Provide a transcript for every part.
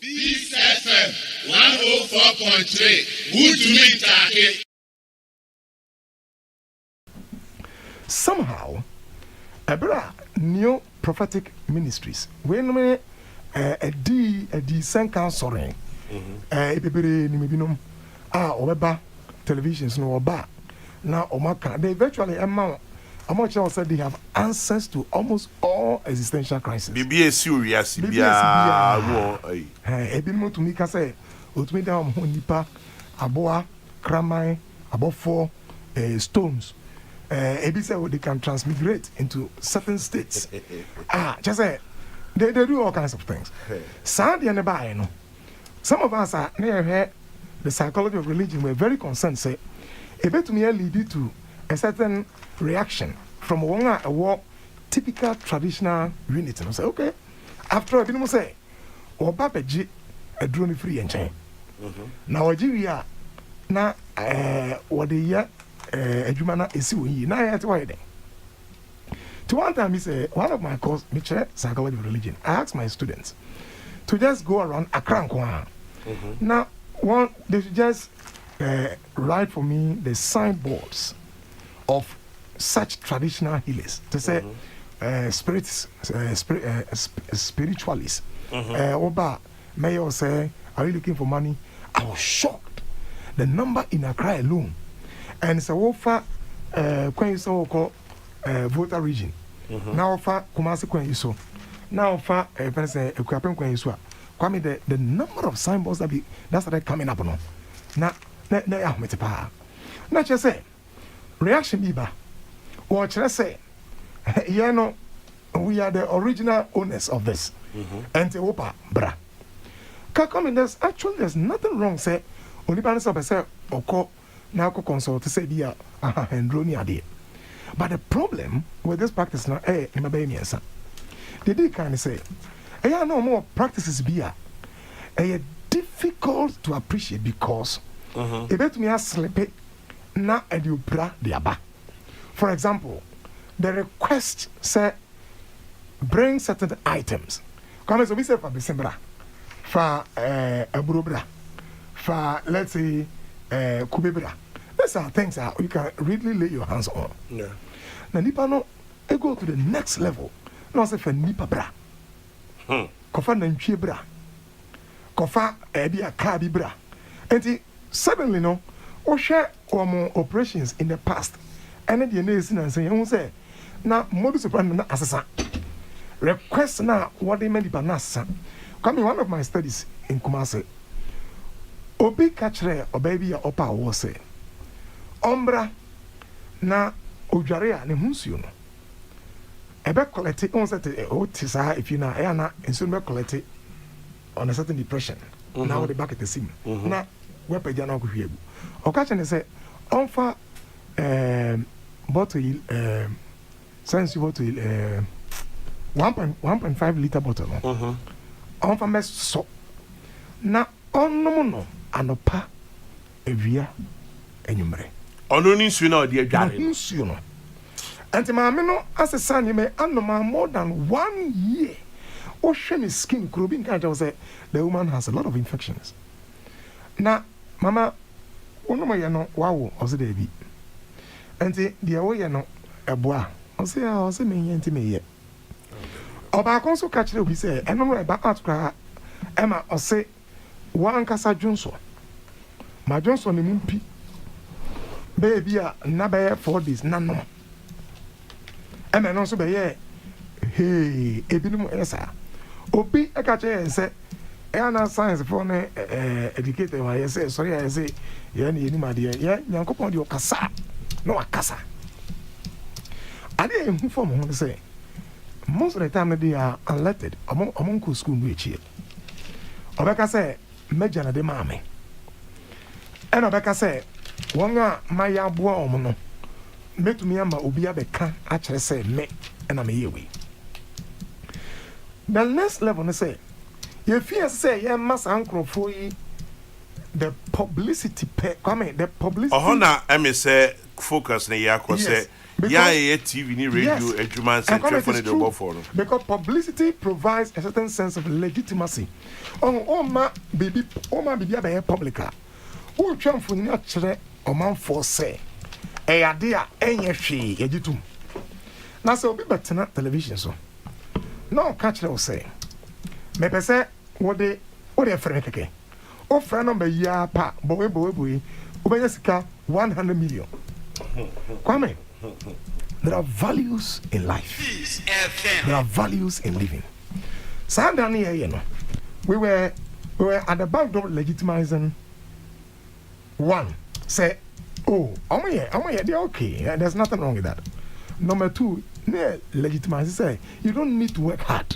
Peace FM 104.3. Good to meet you. Somehow, Ebra new prophetic ministries. When me a decent counseling, ebere ni mebinum obeba televisions no oba na omaka they virtually amount much said they have answers to almost all existential crises. BBA serious bia wo ebinum to me ka say otumi da ho nipa aboa kraman abofo stones ebi say they can transmigrate into certain states. Just say they do all kinds of things. Sandy and the no. Some of us are near the psychology of religion. We're very concerned. Say, if it may lead to a certain reaction from a typical traditional unity. And say, okay, after all, we say, or Babaji a drone free and chain. Now, we are now what the year a human is we now at why then. To one time, he said, one of my course, psychology of religion, I asked my students to just go around Accra. Now, they should just write for me the signboards of such traditional healers. To say, spiritualists. Oba, mayor say, are you looking for money? I was shocked. The number in Accra alone. And it's a offer, when you so voter region. Now, offer Kumasi Kwen Yuso. Now, offer a person, a Kwapen Kwen Yusua. The number of signboards that started coming up no. Now just say reaction biba. What should I say? We are the original owners of this. And opa bra. There's nothing wrong. Say only balance of say oko now consult to say dia and idea. But the problem with this practice now, they did kind of say. No more practices be difficult to appreciate because if me sleep it na edubra diaba. For example, the request say bring certain items. Come so we say for December, for aburobra, for let's say kubebra. These are things that you can really lay your hands on. Yeah. Now nipa no go to the next level. No say for nipa bra. Kofa nantwie bra. Kofa ebi aka bi bra. And suddenly no, o share operations in the past. And the na na say you say na modus operandi na asasa. Request na what they meant by nasa. Come one of my studies in Kumasi. Obi kachre obaby opa wo say. Ombra na odware a ne hunsuo no. Ebe collect on set otisa if you na e na enso be collect on a certain depression. Now the back at the sim. Na we pagya na ohwe egu. Oka chene say onfa bottle sense bottle 1.5 liter bottle no. Onfa mes so. Na onnom no anopa evia enyumre. Ono ni nsu na odi adware. Nsu no. And my no as a son, you may undermine more than 1 year. Ocean is skin, Krubin can't say the woman has a lot of infections. Now, Mama, one of my wow, was the baby. And the away a bois. I say, me, to me yet. Or back also catch it, we say, and no about art cry. Emma, or say, one Casa Johnson. My Johnson in Mimpi. Baby, nabe 4 days, none. And then also be hey, ebinum esa. Obi ekache say, na science for ne educator why say sorry I say ya ni ma de ya nyankopon de okasa no akasa. Ade ehun for mo say most of the time they are elected among school no echi. Obeka say meja na de maame. And obeka say wonga maya boa omo no. Met me ama obi abeka actually say me and I'm here we. The next level they say you fear say yeah mass uncle for the publicity the publicity na me say focus na ya ko say Yeah, TV, ni radio, eduman, because publicity provides a certain sense of legitimacy. Oh ma baby abe publica. Who try for ni actually o man for say. Ade a enye hwe yegitum. Na se obi betena television so. No catch them say. Me pese wo de frame keke. O frame number ya pa boy. Obenya sika 100 million. Kwame. There are values in life. There are values in living. So down here, you know, we were at the back door legitimizing one. Say, oh, I'm here, they're okay. There's nothing wrong with that. Number two, legitimize. Say, you don't need to work hard.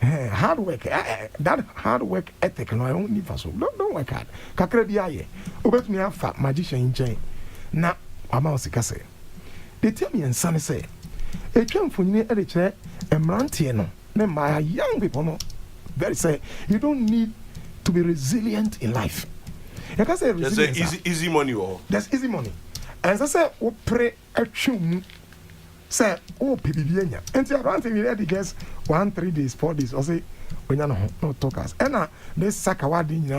Hard work, that hard work ethic, no, I don't need for so. Don't work hard. Kakre biaye. Obet me have magician in chain. Na, amount say. They tell me and son say, a camp for you at chair and Mantiano. Then my young people know very say you don't need to be resilient in life. You can say there's easy money or there's easy money. As I say, oh pray a tune say oh PBBN. And you are me ready guess 1 3 days 4 days or say when you no talkers. And now this sakawadi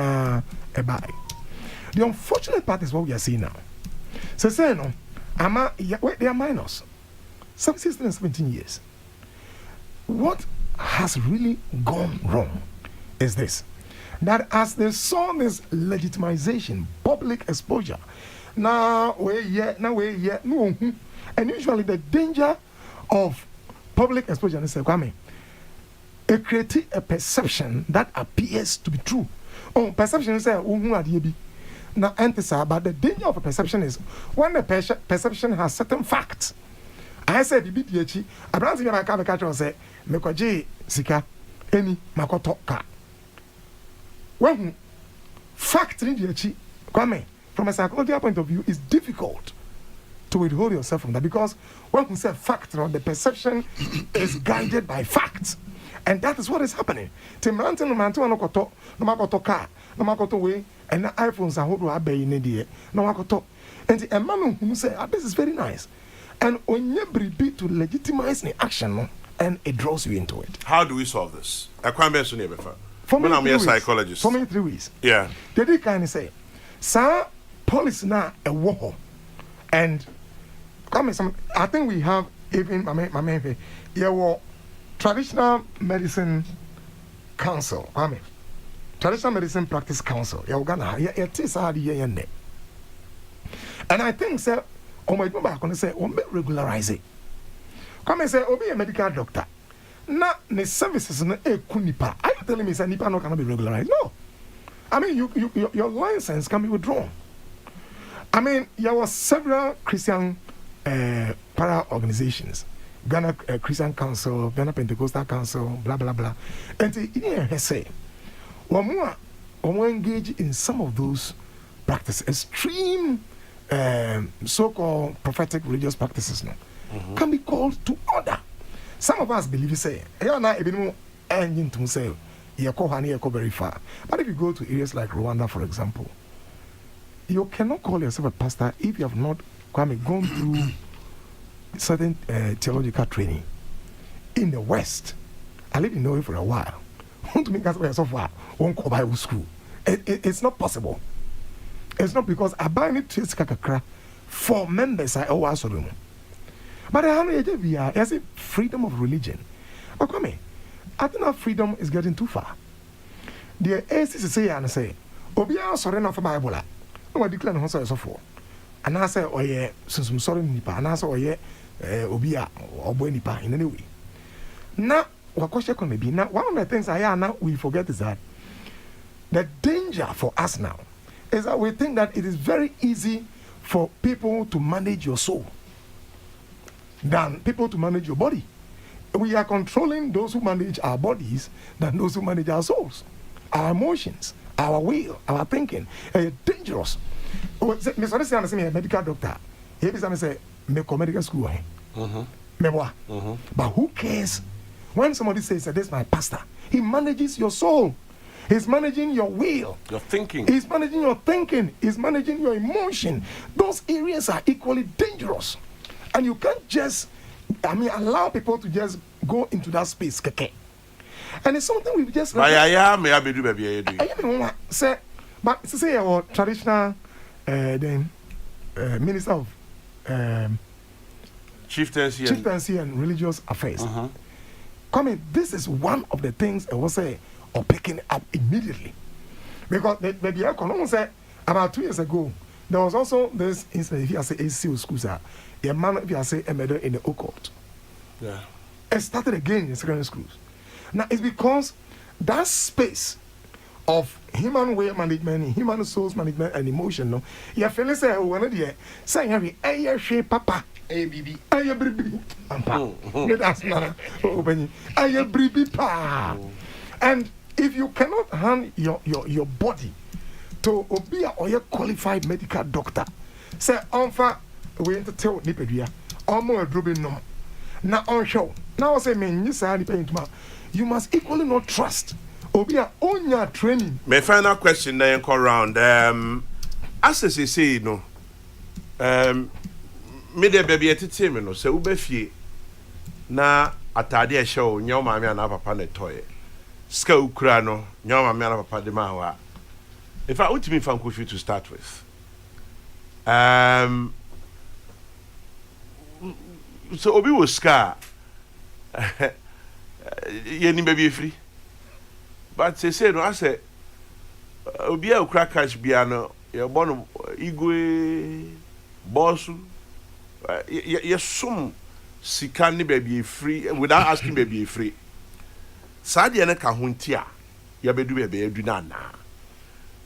a buy. The unfortunate part is what we are seeing now. So say no. They are minors, 16 and 17 years. What has really gone wrong is this: that as they saw this legitimization, public exposure, now no, and usually the danger of public exposure is it creates a perception that appears to be true. Oh, perception is now, but the danger of a perception is when the perception has certain facts. I said, BBDH, I brought to my car and say, Mekoji, Sika, any Makoto car. When fact in DH, from a psychological point of view, is difficult to withhold yourself from that because when we say fact, the perception is guided by facts. And that is what is happening. Timrantin no manto no makoto car, no makoto way, and the iPhones are hold obey in the no makoto. And a man who say, this is very nice. And on your be to legitimize the action, and it draws you into it. How do we solve this? I can't mention it before. When I'm a psychologist. For me, 3 weeks. Yeah. They did kind of say, sir, police now a war. And I think we have even my main Traditional Medicine Council, Traditional Medicine Practice Council, it is hard and I think, sir, oh my God, I'm going to say, regularize it. Come and say, be a medical doctor. Not the services in a kunipa. Are you telling me, sir, Nipa cannot be regularized? No. I mean, your license can be withdrawn. I mean, there were several Christian para organizations. Ghana Christian Council, Ghana Pentecostal Council, blah blah blah. And he say, one more engage in some of those practices, extreme so-called prophetic religious practices now, can be called to order. Some of us believe say, you're not even engine to say, you're very far. But if you go to areas like Rwanda, for example, you cannot call yourself a pastor if you have not gone through certain theological training. In the West, I lived in Norway for a while. Want to make us yourself won't go Bible school. It's not possible. It's not because I buy it for members I owe us. But I say freedom of religion. But come here, I think that freedom is getting too far. The ACC say and say, Obia surrender for Bible. No, I declare no so for. And I say, oh yeah, since I'm sorry nipa, and I say, oh yeah, Obia or boy nipa in any way. Now, what question can be? Now, one of the things now we forget is that the danger for us now is that we think that it is very easy for people to manage your soul than people to manage your body. We are controlling those who manage our bodies than those who manage our souls, our emotions, our will, our thinking. Dangerous. Mr. Odessa is a medical doctor. He say, "Make medical school." But who cares when somebody says that this is my pastor? He manages your soul. He's managing your will. Your thinking. He's managing your thinking. He's managing your emotion. Those areas are equally dangerous. And you can't just, allow people to just go into that space, keke. And it's something we've just. Say, our traditional minister of chieftaincy and religious affairs. This is one of the things I was say or picking up immediately, because the economy said about 2 years ago there was also this incident. If you say ACO schools are a man, if you say a murder in the Occult. Yeah, it started again in secondary schools. Now it's because that space of human way management, human source management, and emotion. No, you feel say one of the say you have papa. ABB. That's not opening. And if you cannot hand your body to be a qualified medical doctor, say we to tell Nipedia, more drubbing no. Now on show. Now say you must equally not trust or be on your training. My final question then come around. As I say, me de baby entertainment no se wo ba fie na atade e show nyaw maame ana papa na toye ska ukura no nyaw maame ana papa de ma wa if I ultimate fan coach to start with so obi was ska ye ni baby free but say no I say obi a ukura cash bia no ye bono igwe bossu some sika ni baby free without asking baby free. Sadia na ka huntia ya bedu baby edu na na.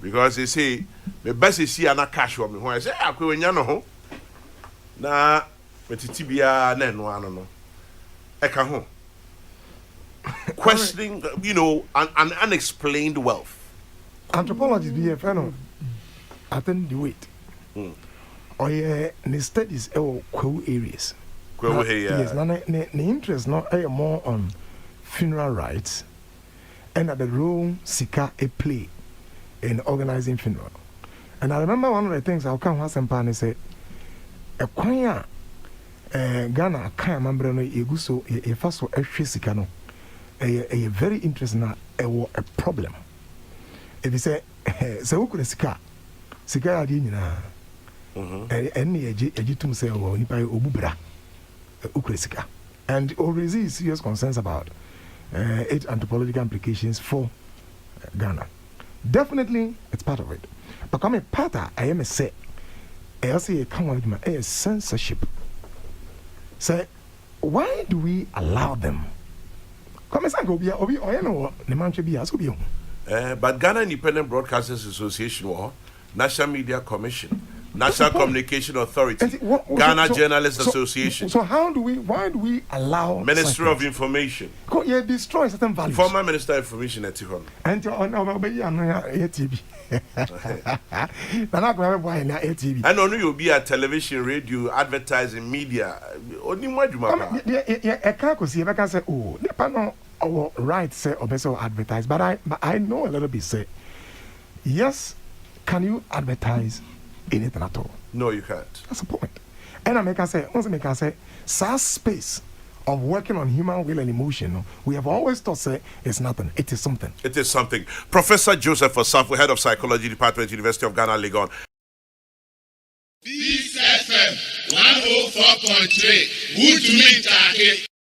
Because they say the best is see na cash for me. When I say akwenya no ho na metitibia na no ano no. E ka ho. Questioning, an unexplained wealth. Anthropologists be a fan of attend the weight. Or the studies Kwewu areas. Yes, the interest not more on funeral rites and at the role Sika a play in organizing funeral. And I remember one of the things I'll come once and pan say a choir Ghana can't remember no eguso a first or a Sikano a very interesting a problem. If you say so could Sika Adina. And already serious concerns about its anthropological implications for Ghana. Definitely, it's part of it. But come a part of I am a say, I say a come with my censorship. Say, why do we allow them? Come and say, go be the man should be as we but Ghana Independent Broadcasters Association or National Media Commission, National Communication Authority, Ghana Journalists Association. So why do we allow Ministry of Information? You destroy certain values. Former Minister of Information at Tihon. And ATV. And only you'll be at television, radio, advertising, media. Only more do I can't see if I can say, oh, the panel or right say or better advertise, but I know a little bit say, yes, can you advertise anything at all? No, you can't. That's the point. And I say, SARS space of working on human will and emotion, we have always thought say it's nothing. It is something. It is something. Professor Joseph Osafo, Head of Psychology Department, University of Ghana, Legon. Peace FM 104.3. Good to meet you.